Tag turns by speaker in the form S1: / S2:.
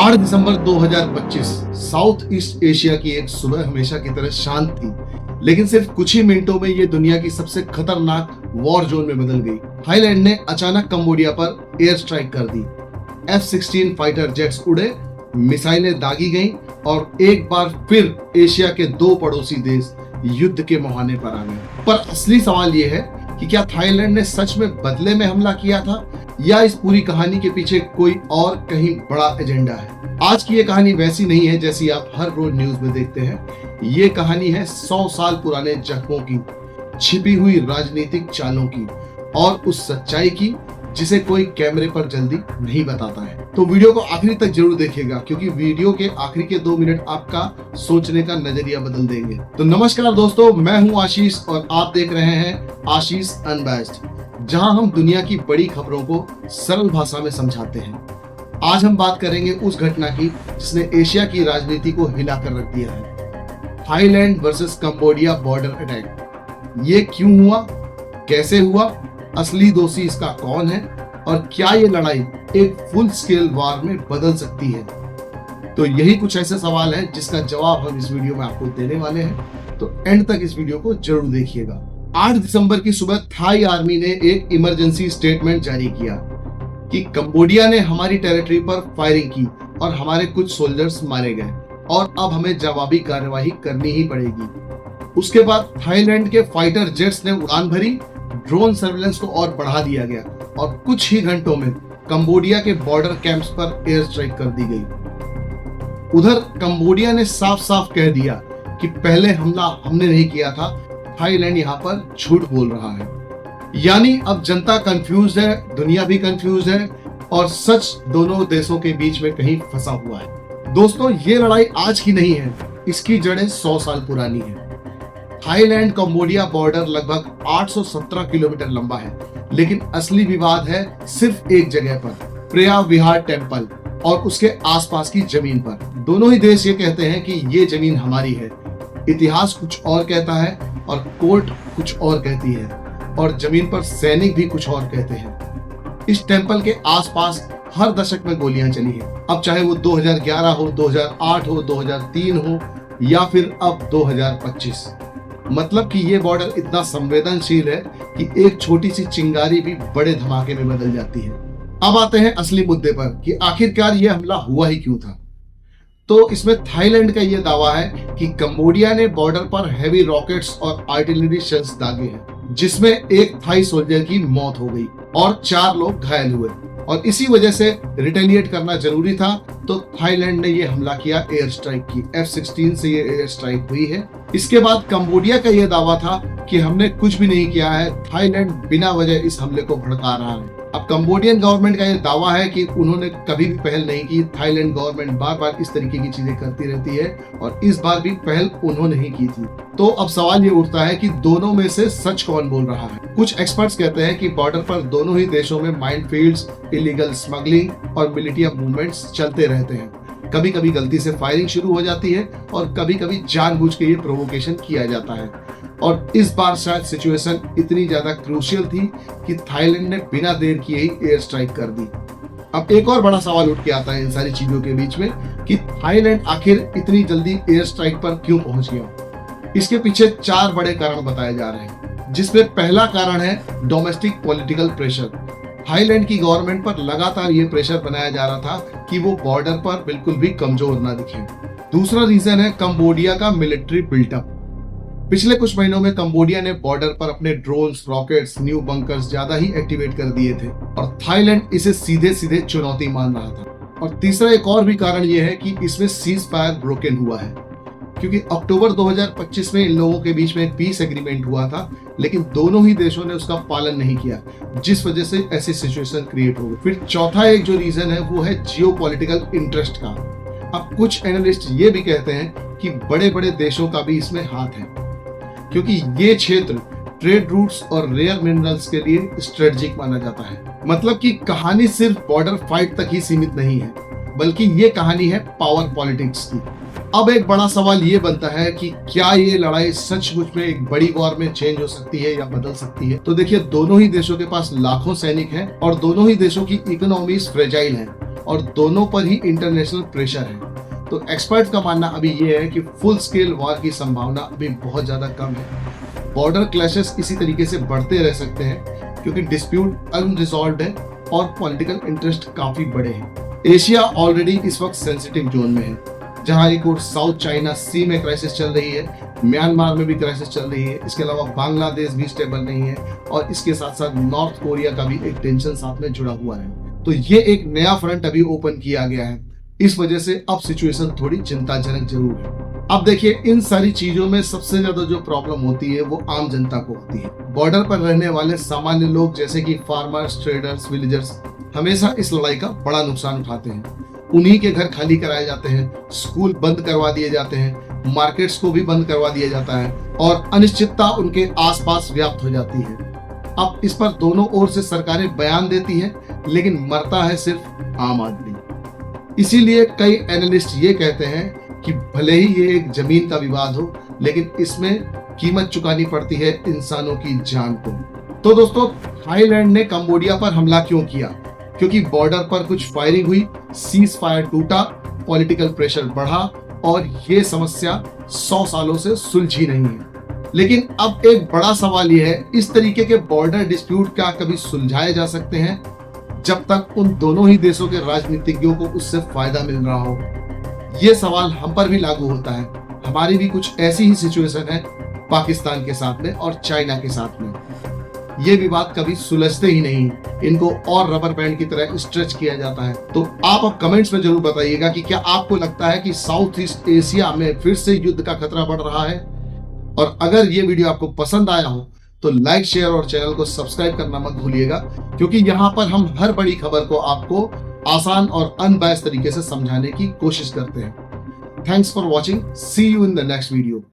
S1: 8 दिसंबर 2025 south east Asia की एक सुबह हमेशा की तरह शांत थी, लेकिन सिर्फ कुछ ही मिनटों में ये दुनिया की सबसे खतरनाक वॉर जोन में बदल गई। थाईलैंड ने अचानक कंबोडिया पर एयर स्ट्राइक कर दी। F-16 फाइटर जेट्स उड़े, मिसाइलें दागी गईं और एक बार फिर एशिया के दो पड़ोसी देश युद्ध के मुहाने पर आ गए। पर असली सवाल ये है कि क्या थाईलैंड ने सच में बदले में हमला किया था या इस पूरी कहानी के पीछे कोई और कहीं बड़ा एजेंडा है। आज की ये कहानी वैसी नहीं है जैसी आप हर रोज न्यूज में देखते हैं। ये कहानी है 100 साल पुराने जख्मों की, छिपी हुई राजनीतिक चालों की और उस सच्चाई की जिसे कोई कैमरे पर जल्दी नहीं बताता है। तो वीडियो को आखिरी तक जरूर देखिएगा, क्योंकि वीडियो के आखिरी के 2 मिनट आपका सोचने का नजरिया बदल देंगे। तो नमस्कार दोस्तों, मैं हूं आशीष और आप देख रहे हैं आशीष अनबैस्ड, जहां हम दुनिया की बड़ी खबरों को सरल भाषा में समझाते हैं। आज हम बात करेंगे उस घटना की जिसने एशिया की राजनीति को हिलाकर रख दिया है। Thailand versus Cambodia border attack. ये क्यों हुआ, कैसे हुआ, असली दोषी इसका कौन है और क्या ये लड़ाई एक फुल स्केल वॉर में बदल सकती है। तो यही कुछ ऐसे सवाल हैं जिसका जवाब हम इस वीडियो में आपको देने वाले हैं। तो एंड तक इस वीडियो को जरूर देखिएगा। 8 दिसंबर की सुबह थाई आर्मी ने एक इमरजेंसी स्टेटमेंट जारी किया कि कंबोडिया ने हमारी टेरिटरी पर फायरिंग की और हमारे कुछ सोल्जर्स मारे गए और अब हमें जवाबी कार्यवाही करनी ही पड़ेगी। उसके बाद थाईलैंड के फाइटर जेट्स ने उड़ान भरी, ड्रोन सर्विलेंस को और बढ़ा दिया गया और कुछ ही घंटों में कंबोडिया के बॉर्डर कैंप्स पर एयर स्ट्राइक कर दी गई। उधर कंबोडिया ने साफ साफ कह दिया कि पहले हमला हमने नहीं किया था, थाईलैंड यहाँ पर झूठ बोल रहा है। यानी अब जनता कंफ्यूज है, दुनिया भी कंफ्यूज है और सच दोनों देशों के बीच में कहीं फंसा हुआ है। दोस्तों, ये लड़ाई आज की नहीं है, इसकी जड़ें 100 साल पुरानी है। थाईलैंड कंबोडिया बॉर्डर लगभग 817 किलोमीटर लंबा है, लेकिन असली विवाद है सिर्फ एक जगह पर, प्रेया विहार टेम्पल और उसके आसपास की जमीन पर। दोनों ही देश ये कहते हैं कि ये जमीन हमारी है। इतिहास कुछ और कहता है और कोर्ट कुछ और कहती है और जमीन पर सैनिक भी कुछ और कहते हैं। इस टेम्पल के आसपास हर दशक में गोलियां चली हैं। अब चाहे वो 2011 हो, 2008 हो, 2003 हो या फिर अब 2025। मतलब कि ये बॉर्डर इतना संवेदनशील है कि एक छोटी सी चिंगारी भी बड़े धमाके में बदल जाती है। अब आते हैं असली मुद्दे पर कि आखिरकार ये हमला हुआ ही क्यों था। तो इसमें थाईलैंड का ये दावा है कि कंबोडिया ने बॉर्डर पर हैवी रॉकेट्स और आर्टिलरी शेल्स दागे हैं, जिसमें एक थाई सोल्जर की मौत हो गई और 4 लोग घायल हुए और इसी वजह से रिटेलिएट करना जरूरी था। तो थाईलैंड ने ये हमला किया, एयर स्ट्राइक की। F-16 से ये एयर स्ट्राइक हुई है। इसके बाद कंबोडिया का ये दावा था कि हमने कुछ भी नहीं किया है, थाईलैंड बिना वजह इस हमले को भड़का रहा है। अब कंबोडियन गवर्नमेंट का ये दावा है कि उन्होंने कभी भी पहल नहीं की। थाईलैंड गवर्नमेंट बार बार इस तरीके की चीजें करती रहती है और इस बार भी पहल उन्होंने ही की थी। तो अब सवाल ये उठता है कि दोनों में से सच कौन बोल रहा है। कुछ एक्सपर्ट्स कहते हैं कि बॉर्डर पर दोनों ही देशों में माइनफील्ड्स, इलीगल स्मगलिंग और मिलिटिया मूवमेंट्स चलते रहते हैं। कभी कभी गलती से फायरिंग शुरू हो जाती है और कभी कभी जानबूझ के ये प्रोवोकेशन किया जाता है। और इस बार शायद सिचुएशन इतनी ज्यादा क्रूशियल थी कि थाईलैंड ने बिना देर किए ही एयर स्ट्राइक कर दी। अब एक और बड़ा सवाल उठ के आता है इन सारी चीजों के बीच में कि थाईलैंड आखिर इतनी जल्दी एयर स्ट्राइक पर क्यों पहुंच गया। इसके पीछे 4 बड़े कारण बताए जा रहे हैं, जिसमें पहला कारण है डोमेस्टिक पॉलिटिकल प्रेशर। थाईलैंड की गवर्नमेंट पर लगातार ये प्रेशर बनाया जा रहा था कि वो बॉर्डर पर बिल्कुल भी कमजोर ना दिखे। दूसरा रीजन है कंबोडिया का मिलिट्री बिल्टअप। पिछले कुछ महीनों में कंबोडिया ने बॉर्डर पर अपने ड्रोन्स, रॉकेट्स, न्यू बंकर्स ज्यादा ही एक्टिवेट कर दिए थे और थाईलैंड इसे सीधे सीधे चुनौती मान रहा था। और तीसरा एक और भी कारण ये है कि इसमें सीज फायर ब्रोकन हुआ है, क्योंकि अक्टूबर 2025 में इन लोगों के बीच में एक पीस एग्रीमेंट हुआ था, लेकिन दोनों ही देशों ने उसका पालन नहीं किया, जिस वजह से ऐसी सिचुएशन क्रिएट हो गई। फिर चौथा एक जो रीजन है वो है जियोपॉलिटिकल इंटरेस्ट का। अब कुछ एनालिस्ट ये भी कहते हैं कि बड़े बड़े देशों का भी इसमें हाथ है, क्योंकि ये क्षेत्र ट्रेड रूट्स और रेयर मिनरल्स के लिए स्ट्रेटेजिक माना जाता है। मतलब कि कहानी सिर्फ बॉर्डर फाइट तक ही सीमित नहीं है, बल्कि ये कहानी है पावर पॉलिटिक्स की। अब एक बड़ा सवाल ये बनता है कि क्या ये लड़ाई सचमुच में एक बड़ी वॉर में चेंज हो सकती है या बदल सकती है। तो देखिए, दोनों ही देशों के पास लाखों सैनिक हैं और दोनों ही देशों की इकोनॉमीज फ्रेजाइल हैं और दोनों पर ही इंटरनेशनल प्रेशर है। तो एक्सपर्ट का मानना अभी ये है कि फुल स्केल वॉर की संभावना अभी बहुत ज्यादा कम है। बॉर्डर क्लैशेस इसी तरीके से बढ़ते रह सकते हैं क्योंकि डिस्प्यूट अनरिजॉल्व्ड है और पॉलिटिकल इंटरेस्ट काफी बड़े हैं। एशिया ऑलरेडी इस वक्त सेंसिटिव जोन में है, जहां एक और साउथ चाइना सी में क्राइसिस चल रही है, म्यांमार में भी क्राइसिस चल रही है, इसके अलावा बांग्लादेश भी स्टेबल नहीं है और इसके साथ साथ नॉर्थ कोरिया का भी एक टेंशन साथ में जुड़ा हुआ है। तो ये एक नया फ्रंट अभी ओपन किया गया है। इस वजह से अब सिचुएशन थोड़ी चिंताजनक जरूर है। अब देखिए, इन सारी चीजों में सबसे ज्यादा जो प्रॉब्लम होती है वो आम जनता को होती है। बॉर्डर पर रहने वाले सामान्य लोग जैसे कि फार्मर्स, ट्रेडर्स, विलेजर्स हमेशा इस लड़ाई का बड़ा नुकसान उठाते हैं। उन्हीं के घर खाली कराए जाते हैं, स्कूल बंद करवा दिए जाते हैं, मार्केट्स को भी बंद करवा दिया जाता है और अनिश्चितता उनके आसपास व्याप्त हो जाती है। अब इस पर दोनों ओर से सरकारें बयान देती हैं, लेकिन मरता है सिर्फ आम आदमी। इसीलिए कई एनालिस्ट ये कहते हैं कि भले ही ये एक जमीन का विवाद हो, लेकिन इसमें कीमत चुकानी पड़ती है इंसानों की जान को। तो दोस्तों, थाईलैंड ने कंबोडिया पर हमला क्यों किया? क्योंकि बॉर्डर पर कुछ फायरिंग हुई, सीज फायर टूटा, पॉलिटिकल प्रेशर बढ़ा और ये समस्या 100 सालों से सुलझी नहीं है। लेकिन अब एक बड़ा सवाल यह है, इस तरीके के बॉर्डर डिस्प्यूट क्या कभी सुलझाए जा सकते हैं जब तक उन दोनों ही देशों के राजनीतिज्ञों को उससे फायदा मिल रहा हो? ये सवाल हम पर भी लागू होता है। हमारी भी कुछ ऐसी ही सिचुएशन है पाकिस्तान के साथ में और चाइना के साथ में। ये विवाद कभी सुलझते ही नहीं, इनको और रबर बैंड की तरह स्ट्रेच किया जाता है। तो आप अब कमेंट्स में जरूर बताइएगा कि क्या आपको लगता है कि साउथ ईस्ट एशिया में फिर से युद्ध का खतरा बढ़ रहा है? और अगर ये वीडियो आपको पसंद आया हो तो लाइक, शेयर और चैनल को सब्सक्राइब करना मत भूलिएगा, क्योंकि यहाँ पर हम हर बड़ी खबर को आपको आसान और अनबायस्ड तरीके से समझाने की कोशिश करते हैं। Thanks for watching, see you in the next video.